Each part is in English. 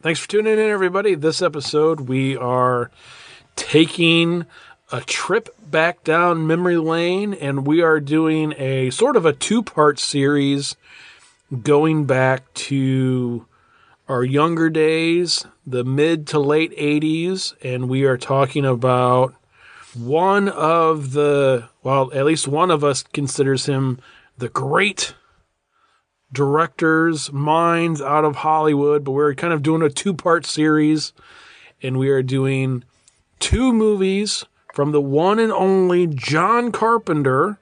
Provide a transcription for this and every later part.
Thanks for tuning in, everybody. This episode, we are taking a trip back down memory lane, and we are doing a sort of a two-part series going back to our younger days, the mid to late 80s, and we are talking about one of the, well, at least one of us considers him the great directors, minds out of Hollywood, but we're kind of doing a two-part series, and we are doing two movies from the one and only John Carpenter.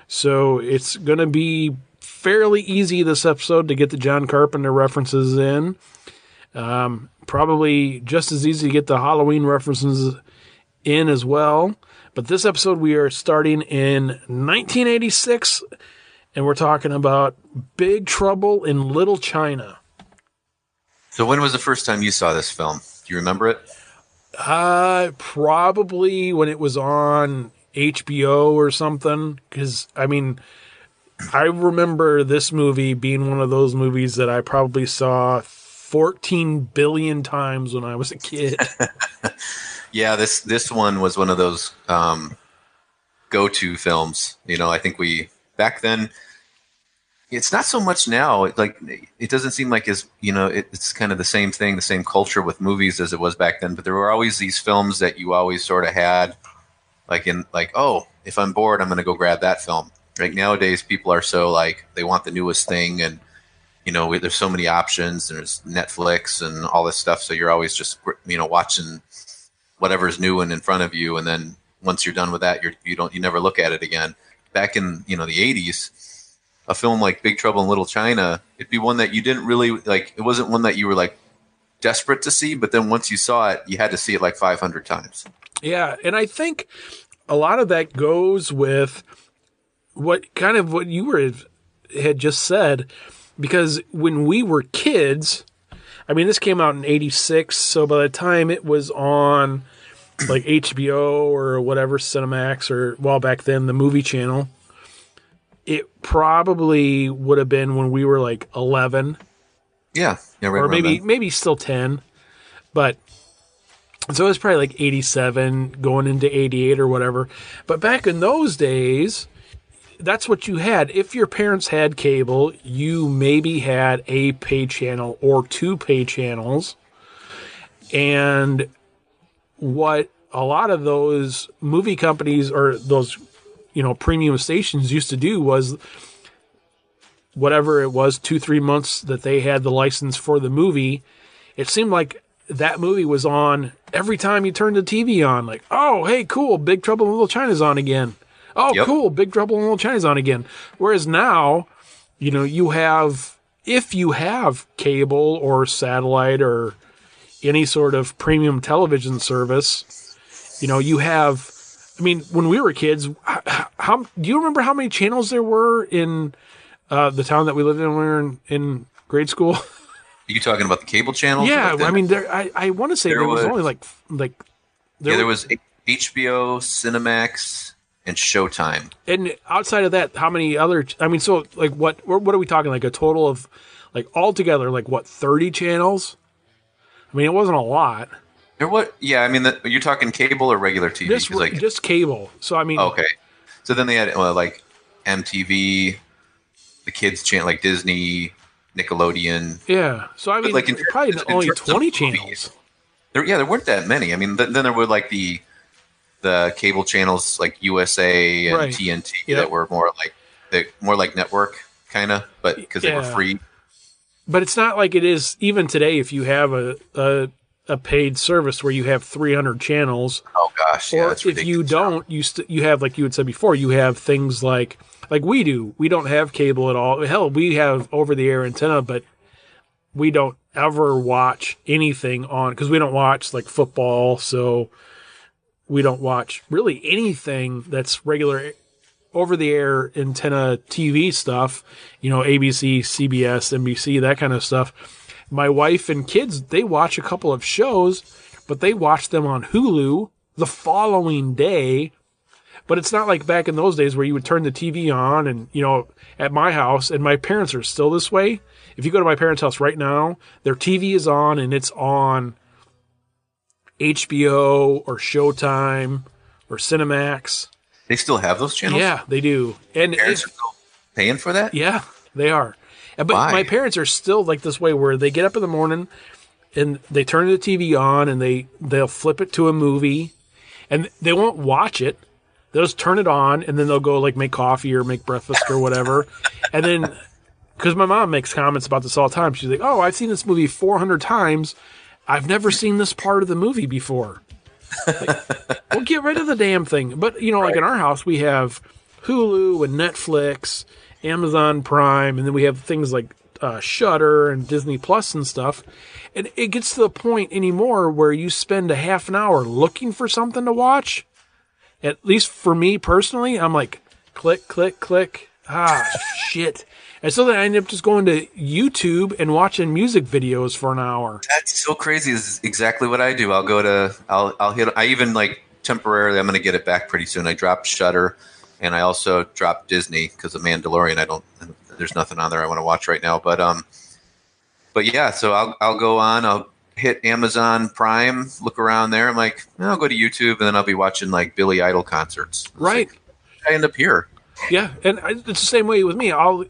So it's going to be fairly easy this episode to get the John Carpenter references in. Probably just as easy to get the Halloween references in as well. But this episode we are starting in 1986, and we're talking about Big Trouble in Little China. So when was the first time you saw this film? Do you remember it? Probably when it was on HBO or something. Because, I mean, I remember this movie being one of those movies that I probably saw 14 billion times when I was a kid. Yeah, this one was one of those go-to films. You know, I think back then, it's not so much now. It doesn't seem like it's kind of the same thing, the same culture with movies as it was back then. But there were always these films that you always sort of had, oh, if I'm bored, I'm going to go grab that film. Right nowadays, people are so they want the newest thing, and there's so many options. There's Netflix and all this stuff, so you're always just watching whatever's new and in front of you, and then once you're done with that, you never look at it again. Back in the 80s. A film like Big Trouble in Little China, it'd be one that you didn't really like. It wasn't one that you were desperate to see, but then once you saw it, you had to see it 500 times. Yeah, and I think a lot of that goes with what you had just said, because when we were kids, I mean, this came out in 86, so by the time it was on HBO or whatever, Cinemax, or back then the movie channel, it probably would have been when we were 11. Yeah, right, or maybe still 10. But so it was probably 87 going into 88 or whatever. But back in those days, that's what you had. If your parents had cable, you maybe had a pay channel or two pay channels. And what a lot of those movie companies or those premium stations used to do was whatever it was, 2-3 months that they had the license for the movie, it seemed like that movie was on every time you turned the TV on. Oh, hey, cool, Big Trouble in Little China's on again. Oh, yep. Cool, Big Trouble in Little China's on again. Whereas now, you have, if you have cable or satellite or any sort of premium television service, you have, I mean, when we were kids, do you remember how many channels there were in the town that we lived in when we were in grade school? Are you talking about the cable channels? Yeah, I mean, I want to say there was only there was HBO, Cinemax, and Showtime. And outside of that, how many other? I mean, so what are we talking? A total of altogether 30 channels? I mean, it wasn't a lot. Yeah, I mean, you're talking cable or regular TV? Just cable. So, I mean... Okay. So then they had, MTV, the kids channel, Disney, Nickelodeon. Yeah. So, I mean, probably only 20 channels. There weren't that many. I mean, then there were, the cable channels, USA and TNT that were more like network, kind of, but because they were free. But it's not like it is even today if you have a paid service where you have 300 channels. Oh gosh, yeah, or if you don't, you have, like you had said before, you have things like we do. We don't have cable at all. Hell, we have over-the-air antenna, but we don't ever watch anything on, because we don't watch football, so we don't watch really anything that's regular over-the-air antenna TV stuff. ABC, CBS, NBC, that kind of stuff. My wife and kids, they watch a couple of shows, but they watch them on Hulu the following day. But it's not like back in those days where you would turn the TV on and, at my house, and my parents are still this way, if you go to my parents' house right now, their TV is on and it's on HBO or Showtime or Cinemax. They still have those channels? Yeah, they do. And Parents are still paying for that? yeah, they are. But Why? my parents are still like this way where they get up in the morning and they turn the TV on and they'll flip it to a movie and they won't watch it. They'll just turn it on and then they'll go like make coffee or make breakfast or whatever. And then, because my mom makes comments about this all the time, she's like, "Oh, I've seen this movie 400 times. I've never seen this part of the movie before." Like, well, get rid of the damn thing. But, like in our house, we have Hulu and Netflix, Amazon Prime, and then we have things like Shudder and Disney Plus and stuff. And it gets to the point anymore where you spend a half an hour looking for something to watch. At least for me personally, I'm like, click, click, click. Ah, shit. And so then I end up just going to YouTube and watching music videos for an hour. That's so crazy. This is exactly what I do. I'll hit, I even like temporarily, I'm going to get it back pretty soon. I dropped Shudder and I also dropped Disney because of Mandalorian. There's nothing on there I want to watch right now. But yeah, so I'll go on, I'll hit Amazon Prime, look around there. I'm like, I'll go to YouTube and then I'll be watching like Billy Idol concerts. Right. Like, I end up here. Yeah. And it's the same way with me. I'll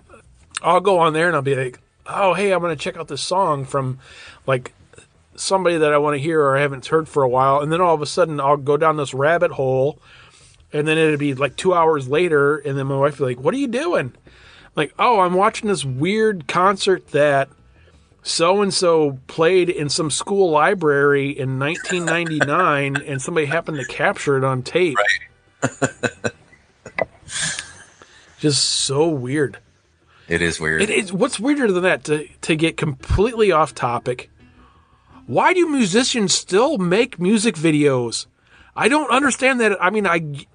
go on there and I'll be like, oh, hey, I'm going to check out this song from like somebody that I want to hear or I haven't heard for a while. And then all of a sudden I'll go down this rabbit hole and then it'll be like 2 hours later. And then my wife will be like, what are you doing? I'm like, oh, I'm watching this weird concert that so-and-so played in some school library in 1999 and somebody happened to capture it on tape. Right. Just so weird. It is weird. What's weirder than that, to get completely off topic, why do musicians still make music videos? I don't understand that. I mean,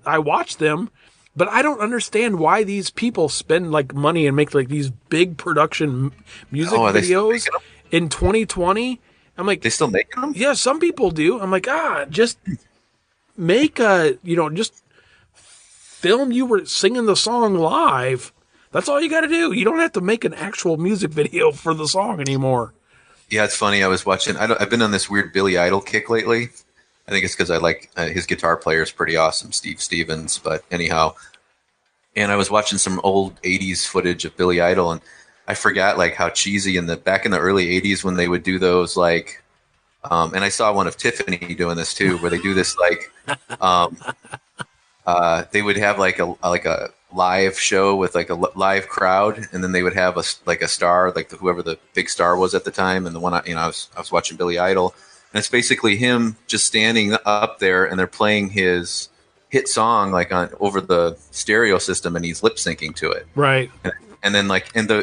I watch them, but I don't understand why these people spend like money and make like these big production music videos in 2020. I'm like, they still making them? Yeah, some people do. I'm like, just make just film you were singing the song live. That's all you got to do. You don't have to make an actual music video for the song anymore. Yeah, it's funny. I was watching. I've been on this weird Billy Idol kick lately. I think it's because I like his guitar player is pretty awesome, Steve Stevens. But anyhow, and I was watching some old '80s footage of Billy Idol, and I forgot like how cheesy back in the early '80s when they would do those like, and I saw one of Tiffany doing this too, where they do this like, they would have like a live show with like a live crowd, and then they would have a star, like whoever the big star was at the time. And the one I was watching Billy Idol, and it's basically him just standing up there, and they're playing his hit song like over the stereo system, and he's lip syncing to it. Right. And then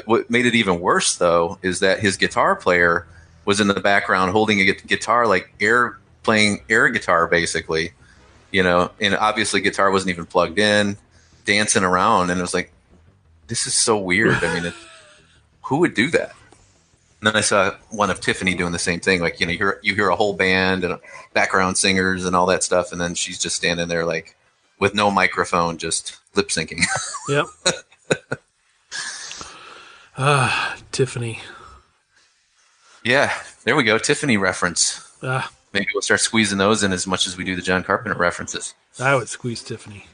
what made it even worse though is that his guitar player was in the background holding a guitar, like playing air guitar basically, and obviously guitar wasn't even plugged in, dancing around, and it was like, this is so weird. I mean, who would do that? And then I saw one of Tiffany doing the same thing. Like, you hear a whole band and background singers and all that stuff, and then she's just standing there like with no microphone, just lip syncing. Yep. Tiffany. Yeah, there we go. Tiffany reference. Maybe we'll start squeezing those in as much as we do the John Carpenter references. I would squeeze Tiffany.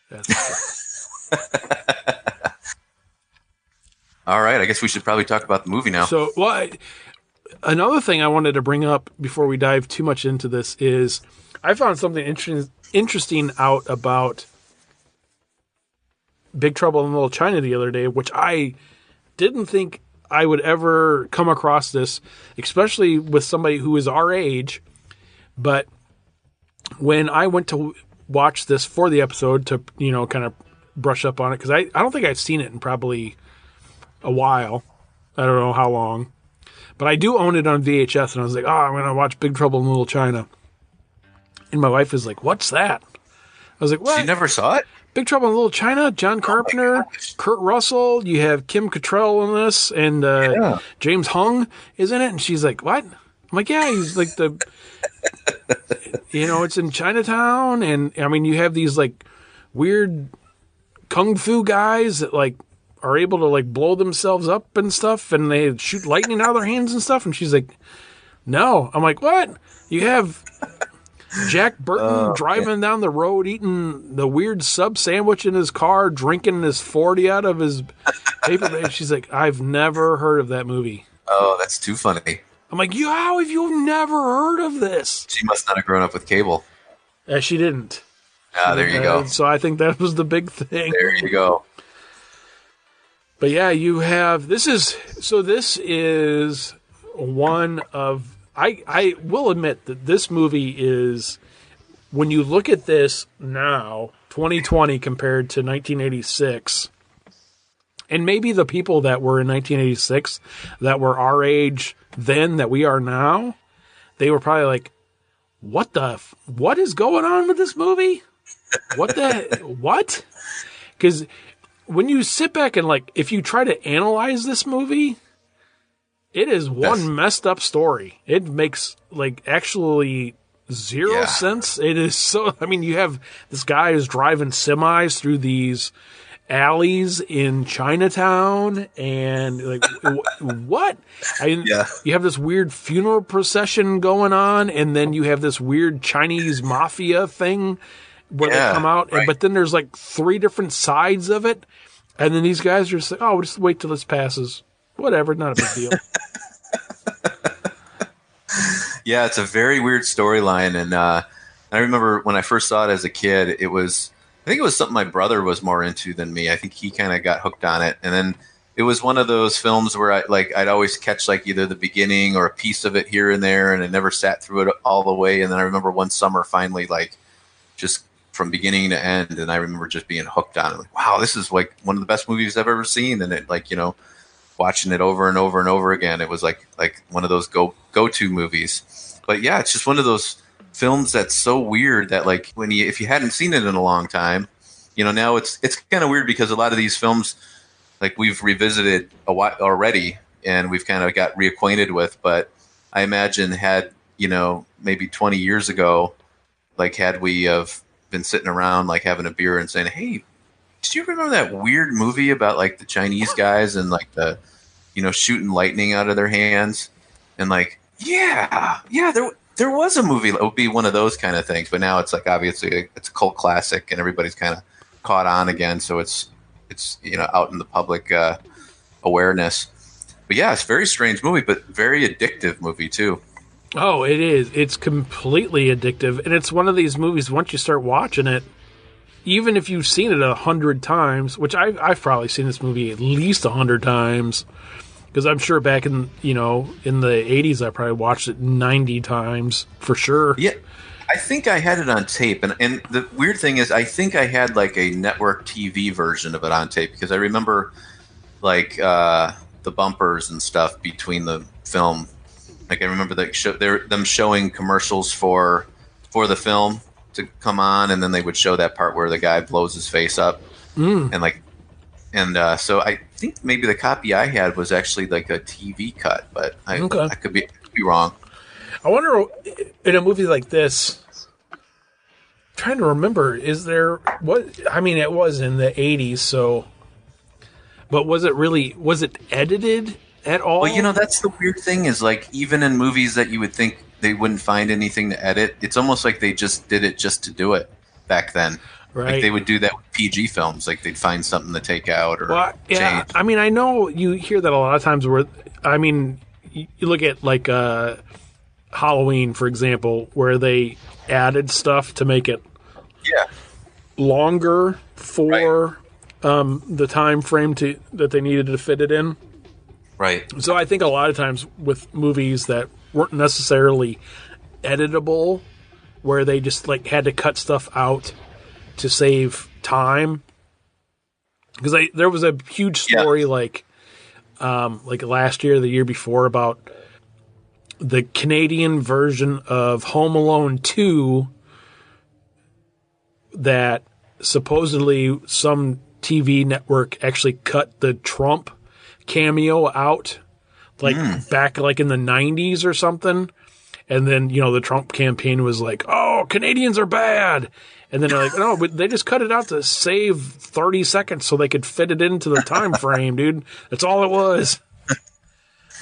That's All right, I guess we should probably talk about the movie now. So, another thing I wanted to bring up before we dive too much into this is I found something interesting out about Big Trouble in Little China the other day, which I didn't think I would ever come across this, especially with somebody who is our age. But when I went to watch this for the episode to, kind of brush up on it, because I don't think I've seen it in probably a while. I don't know how long. But I do own it on VHS, and I was like, I'm going to watch Big Trouble in Little China. And my wife was like, what's that? I was like, what? She never saw it? Big Trouble in Little China, John Carpenter, Kurt Russell, you have Kim Cattrall in this, and James Hung is in it. And she's like, what? I'm like, yeah, he's like it's in Chinatown. And I mean, you have these like weird kung fu guys that like are able to like blow themselves up and stuff, and they shoot lightning out of their hands and stuff? And she's like, no. I'm like, what? You have Jack Burton driving down the road, eating the weird sub sandwich in his car, drinking his 40 out of his paper bag. She's like, I've never heard of that movie. Oh, that's too funny. I'm like, how have you never heard of this? She must not have grown up with cable. She didn't. There you go. So I think that was the big thing. There you go. But yeah, you have, this is one of, I will admit that this movie is, when you look at this now, 2020 compared to 1986, and maybe the people that were in 1986 that were our age then that we are now, they were probably like, what is going on with this movie? What? Because when you sit back and like, if you try to analyze this movie, it is one messed up story. It makes like actually zero sense. It is so, I mean, you have this guy who's driving semis through these alleys in Chinatown and like, what? You have this weird funeral procession going on, and then you have this weird Chinese mafia thing where they come out, but then there's like 3 different sides of it, and then these guys are just like, oh, we'll just wait till this passes. Whatever, not a big deal. Yeah, it's a very weird storyline, and I remember when I first saw it as a kid, I think it was something my brother was more into than me. I think he kind of got hooked on it, and then it was one of those films where I'd always catch like either the beginning or a piece of it here and there, and I never sat through it all the way. And then I remember one summer finally, like, just from beginning to end, and I remember just being hooked on it. Like, wow, this is like one of the best movies I've ever seen, and it, like, you know, watching it over and over and over again, it was like one of those go-to movies. But yeah, it's just one of those films that's so weird that like if you hadn't seen it in a long time, you know, now it's kind of weird because a lot of these films like we've revisited a while already and we've kind of got reacquainted with. But I imagine had, you know, maybe 20 years ago, like had we have been sitting around like having a beer and saying, hey, do you remember that weird movie about like the Chinese guys and like the, you know, shooting lightning out of their hands? And like, yeah, there was a movie that would be one of those kind of things. But now it's like, obviously it's a cult classic and everybody's kind of caught on again. So it's, you know, out in the public awareness. But yeah, it's a very strange movie, but very addictive movie too. Oh, it is. It's completely addictive. And it's one of these movies, once you start watching it, even if you've seen it 100 times, which I've probably seen this movie at least 100 times, because I'm sure back in, you know, in the 80s, I probably watched it 90 times for sure. Yeah, I think I had it on tape. And the weird thing is, I think I had like a network TV version of it on tape, because I remember like the bumpers and stuff between the film. Like I remember them showing commercials for the film to come on, and then they would show that part where the guy blows his face up, so I think maybe the copy I had was actually like a TV cut, but I could be wrong. I wonder, in a movie like this, I'm trying to remember, is there what? I mean, it was in the 80s, so, but was it edited at all? Well, you know, that's the weird thing is like even in movies that you would think they wouldn't find anything to edit, it's almost like they just did it just to do it back then. Right. Like they would do that with PG films, like they'd find something to take out or change. I mean, I know you hear that a lot of times where, I mean, you look at like Halloween, for example, where they added stuff to make it longer for the time frame that they needed to fit it in. Right. So I think a lot of times with movies that weren't necessarily editable, where they just like had to cut stuff out to save time, because there was a huge story like last year, the year before, about the Canadian version of Home Alone 2 that supposedly some TV network actually cut the Trump cameo out, like back like in the 90s or something. And then, you know, the Trump campaign was like, oh, Canadians are bad. And then they're like, no, but they just cut it out to save 30 seconds so they could fit it into the time frame, dude. That's all it was.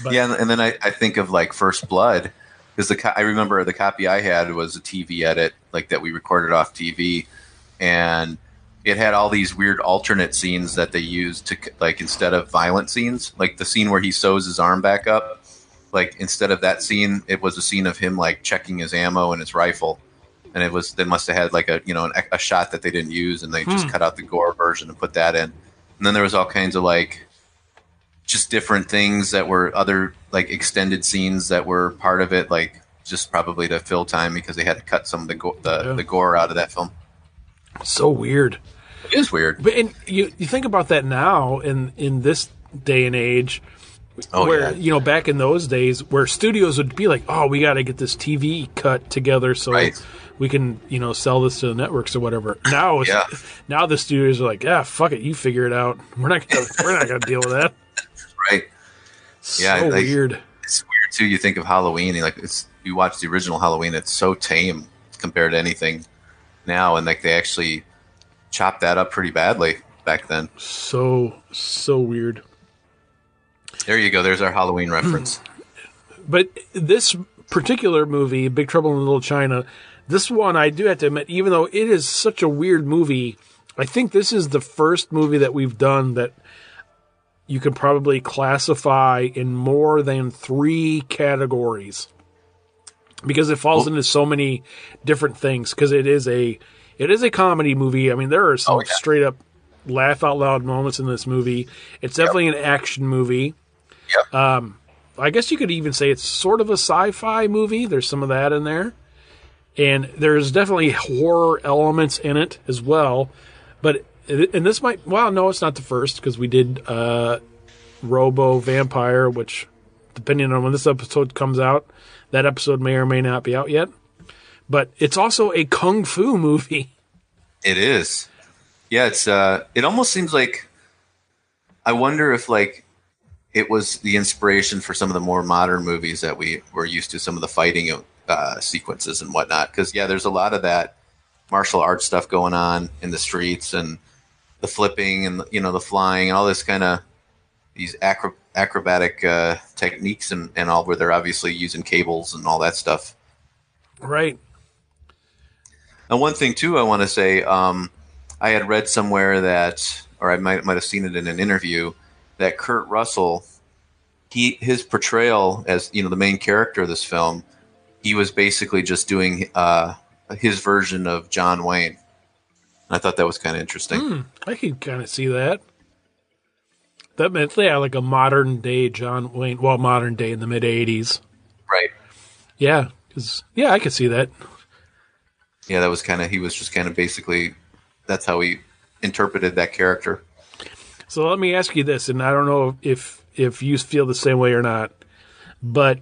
But, yeah, and then I think of like First Blood, because I remember the copy I had was a TV edit, like that we recorded off TV, and it had all these weird alternate scenes that they used to, like, instead of violent scenes, like the scene where he sews his arm back up, like instead of that scene, it was a scene of him like checking his ammo and his rifle. And it was, they must have had like a, you know, a shot that they didn't use, and they just cut out the gore version and put that in. And then there was all kinds of like just different things that were other like extended scenes that were part of it, like just probably to fill time because they had to cut some of the gore out of that film. So weird. It is weird. But and you think about that now in this day and age, where you know, back in those days where studios would be like, oh, we got to get this TV cut together so we can, you know, sell this to the networks or whatever. Now, now the studios are like, yeah, fuck it, you figure it out. We're not gonna deal with that. Right. So like, weird. It's weird too. You think of Halloween, you watch the original Halloween, it's so tame compared to anything now, and like they actually chopped that up pretty badly back then. So weird. There you go. There's our Halloween reference. But this particular movie, Big Trouble in Little China, this one I do have to admit, even though it is such a weird movie, I think this is the first movie that we've done that you can probably classify in more than 3 categories, because it falls into so many different things. Because it is a comedy movie. I mean, there are some straight up laugh out loud moments in this movie. It's definitely an action movie. I guess you could even say it's sort of a sci-fi movie. There's some of that in there, and there's definitely horror elements in it as well. But and this might, well, no, it's not the first, because we did Robo Vampire, which, depending on when this episode comes out, that episode may or may not be out yet. But it's also a kung fu movie. It is. Yeah, it's it almost seems like, I wonder if like it was the inspiration for some of the more modern movies that we were used to, some of the fighting sequences and whatnot. Because there's a lot of that martial arts stuff going on in the streets, and the flipping and, you know, the flying, all this kind of these acrobatic techniques and all, where they're obviously using cables and all that stuff. Right. And one thing too, I want to say, I had read somewhere that, or I might have seen it in an interview, that Kurt Russell, his portrayal as, you know, the main character of this film, he was basically just doing his version of John Wayne. I thought that was kind of interesting. I could kind of see that. That meant, like a modern day John Wayne. Well, modern day in the mid '80s. Right. Yeah, I could see that. Yeah, that was he was just kind of basically, that's how he interpreted that character. So let me ask you this, and I don't know if you feel the same way or not, but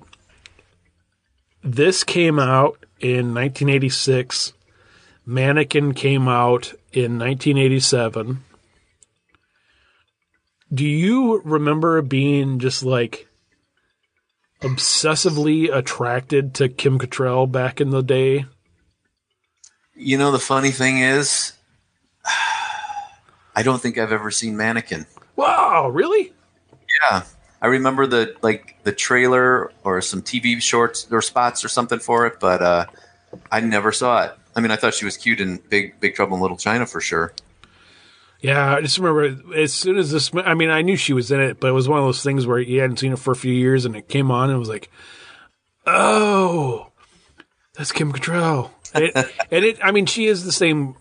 this came out in 1986. Mannequin came out in 1987. Do you remember being just like obsessively attracted to Kim Cattrall back in the day? You know, the funny thing is, I don't think I've ever seen Mannequin. Wow, really? Yeah. I remember the trailer or some TV shorts or spots or something for it, but I never saw it. I mean, I thought she was cute in Big Trouble in Little China for sure. Yeah, I just remember as soon as this, I mean, I knew she was in it, but it was one of those things where you hadn't seen it for a few years and it came on and it was like, oh, that's Kim Cattrall. I mean, she is the same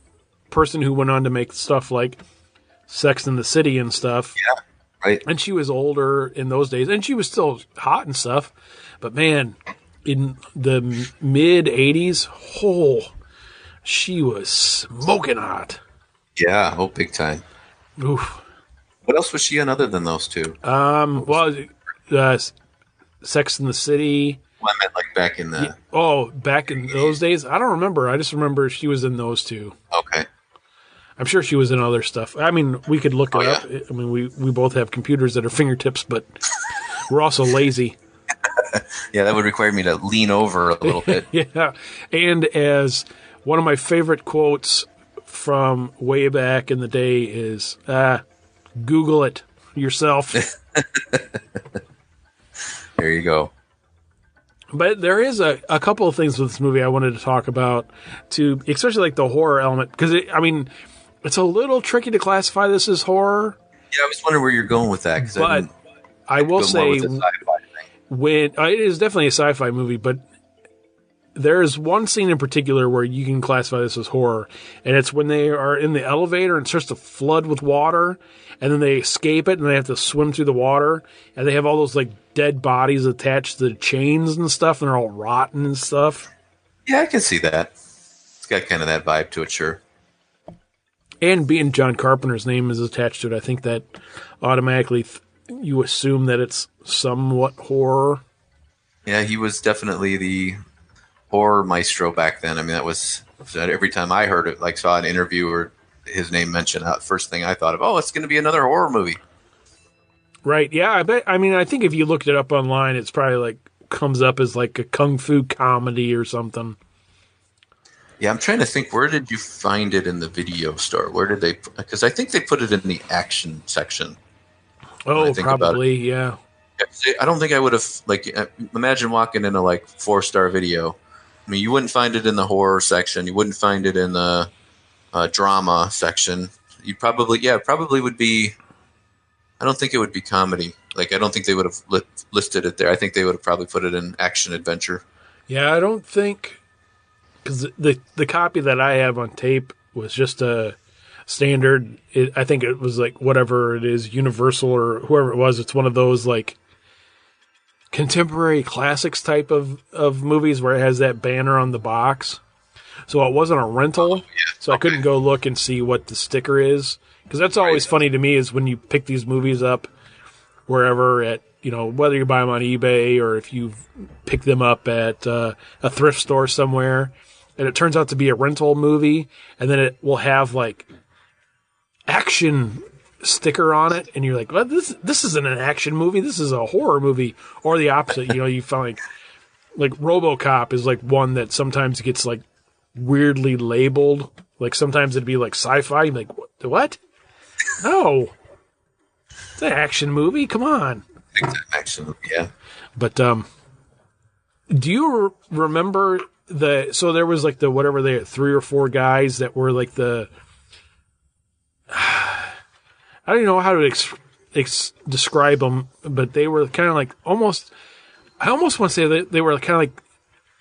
person who went on to make stuff like Sex and the City and stuff. Yeah, right. And she was older in those days, and she was still hot and stuff. But man, in the mid 80s, she was smoking hot. Yeah, big time. Oof. What else was she in other than those two? Sex and the City. Well, I meant like back in the... back in those days? I don't remember. I just remember she was in those two. Okay. I'm sure she was in other stuff. I mean, we could look it up. I mean, we both have computers at our fingertips, but we're also lazy. Yeah, that would require me to lean over a little bit. Yeah. And as one of my favorite quotes from way back in the day is, Google it yourself. There you go. But there is a couple of things with this movie I wanted to talk about, too, especially like the horror element, because, it's a little tricky to classify this as horror. Yeah, I was wondering where you're going with that. But I will say, when it is definitely a sci-fi movie, but there is one scene in particular where you can classify this as horror, and it's when they are in the elevator and it starts to flood with water, and then they escape it and they have to swim through the water, and they have all those like dead bodies attached to the chains and stuff, and they're all rotten and stuff. Yeah, I can see that. It's got kind of that vibe to it, sure. And being John Carpenter's name is attached to it, I think that automatically you assume that it's somewhat horror. Yeah, he was definitely the horror maestro back then. I mean, that was every time I heard it, like saw an interview or his name mentioned, first thing I thought of, it's going to be another horror movie. Right. Yeah, I bet. I mean, I think if you looked it up online, it's probably like comes up as like a kung fu comedy or something. Yeah, I'm trying to think, where did you find it in the video store? Where did they, because I think they put it in the action section. Oh, probably, yeah. I don't think I would have, imagine walking into like 4-star video. I mean, you wouldn't find it in the horror section. You wouldn't find it in the drama section. You probably would be, I don't think it would be comedy. Like, I don't think they would have listed it there. I think they would have probably put it in action adventure. Yeah, I don't think, because the copy that I have on tape was just a standard. I think it was like whatever it is, Universal or whoever it was. It's one of those like contemporary classics type of movies where it has that banner on the box. So it wasn't a rental, so I couldn't go look and see what the sticker is. Because that's always funny to me is when you pick these movies up wherever at, whether you buy them on eBay or if you pick them up at a thrift store somewhere, and it turns out to be a rental movie, and then it will have like action sticker on it, and you're like, well, this isn't an action movie, this is a horror movie. Or the opposite, you find like RoboCop is like one that sometimes gets like weirdly labeled. Like sometimes it'd be like sci-fi, you're like, what? No. It's an action movie, come on. It's an action movie, yeah. But do you remember so there was like whatever they had, 3 or 4 guys that were like I don't even know how to describe them, but they were kind of like I almost want to say that they were kind of like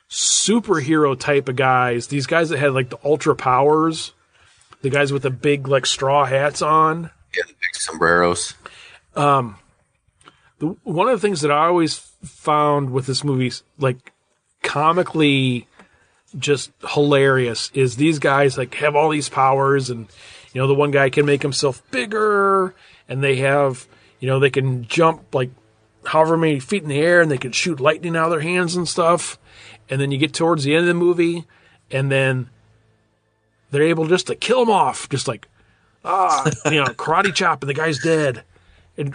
superhero type of guys. These guys that had like the ultra powers, the guys with the big like straw hats on. Yeah, the big sombreros. One of the things that I always found with this movie, like comically just hilarious, is these guys like have all these powers, and the one guy can make himself bigger, and they have they can jump like however many feet in the air, and they can shoot lightning out of their hands and stuff. And then you get towards the end of the movie, and then they're able just to kill him off, just like karate chop, and the guy's dead.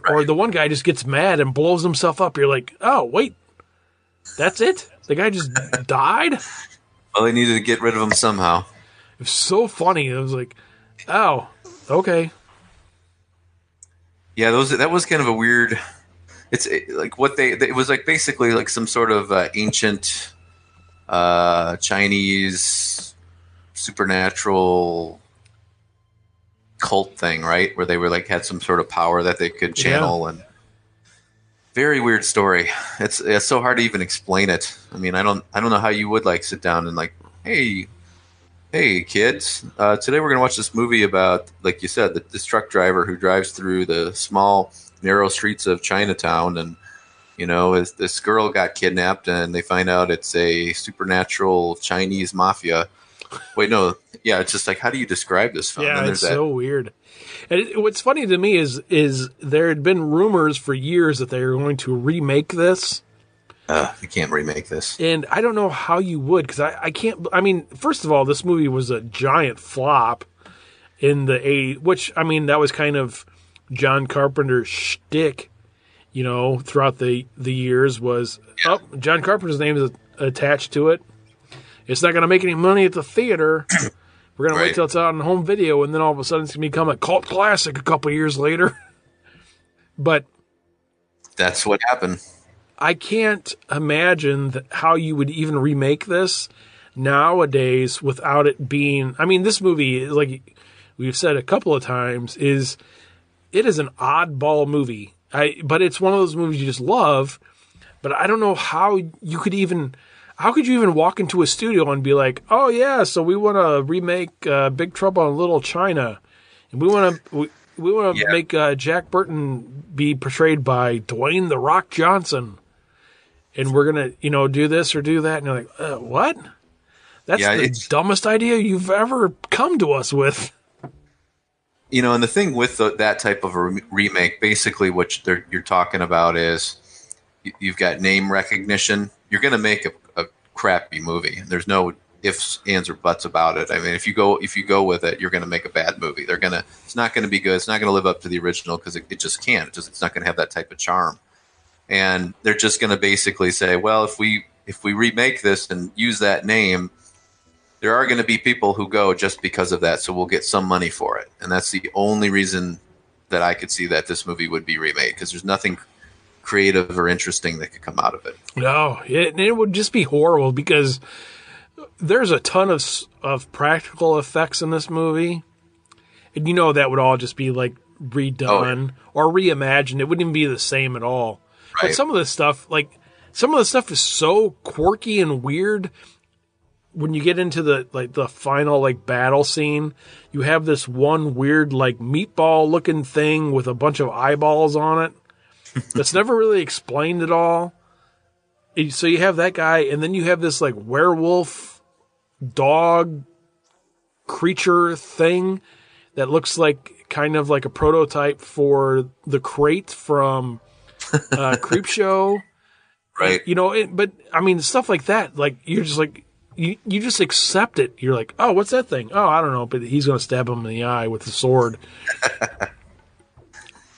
Or the one guy just gets mad and blows himself up. You're like, oh, wait, that's it? The guy just died? Well, they needed to get rid of him somehow. It was so funny. It was like, oh, okay. Yeah, that was kind of a weird. It's like it was like basically like some sort of ancient Chinese supernatural cult thing, right? Where they were like had some sort of power that they could channel, and very weird story. It's so hard to even explain it. I mean, I don't know how you would like sit down and like, hey kids, today we're gonna watch this movie about, like you said, this truck driver who drives through the small narrow streets of Chinatown, and this girl got kidnapped, and they find out it's a supernatural Chinese mafia. Wait, no. Yeah, it's just like, how do you describe this film? Yeah, it's so weird. And what's funny to me is there had been rumors for years that they were going to remake this. You can't remake this. And I don't know how you would, because I can't. I mean, first of all, this movie was a giant flop in the 80s, which, I mean, that was kind of John Carpenter's shtick throughout the years was, John Carpenter's name is attached to it. It's not going to make any money at the theater. We're going to wait till it's out on home video, and then all of a sudden it's going to become a cult classic a couple years later. But that's what happened. I can't imagine how you would even remake this nowadays without it being... I mean, this movie, like we've said a couple of times, it is an oddball movie. But it's one of those movies you just love. But I don't know how you could even... How could you even walk into a studio and be like, oh, yeah, so we want to remake Big Trouble in Little China. And we want to make Jack Burton be portrayed by Dwayne "The Rock" Johnson. And we're going to, do this or do that. And you're like, what? That's the dumbest idea you've ever come to us with. And the thing with that type of a remake, basically what you're talking about is you've got name recognition. You're going to make a crappy movie. There's no ifs, ands, or buts about it. I mean, if you go with it, you're going to make a bad movie. It's not going to be good. It's not going to live up to the original because it just can't. It's not going to have that type of charm. And they're just going to basically say, well, if we remake this and use that name, there are going to be people who go just because of that. So we'll get some money for it. And that's the only reason that I could see that this movie would be remade, because there's nothing creative or interesting that could come out of it. No, it would just be horrible, because there's a ton of practical effects in this movie, and that would all just be like redone or reimagined. It wouldn't even be the same at all. Right. But some of the stuff is so quirky and weird. When you get into the final battle scene, you have this one weird meatball looking thing with a bunch of eyeballs on it. That's never really explained at all. So you have that guy, and then you have this werewolf dog creature thing that looks kind of like a prototype for the crate from Creepshow. Right. But I mean, stuff like that, you're just you just accept it. You're like, oh, what's that thing? Oh, I don't know, but he's going to stab him in the eye with the sword.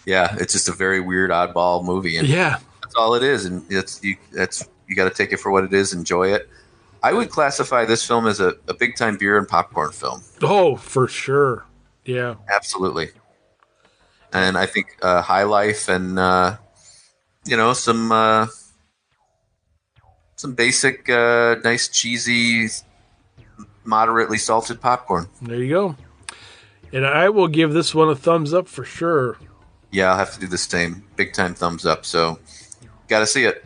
Yeah, it's just a very weird, oddball movie, and that's all it is. And you got to take it for what it is, enjoy it. I would classify this film as a big time beer and popcorn film. Oh, for sure, yeah, absolutely. And I think High Life and some basic, nice, cheesy, moderately salted popcorn. There you go. And I will give this one a thumbs up for sure. Yeah, I'll have to do the same. Big time thumbs up. So, got to see it.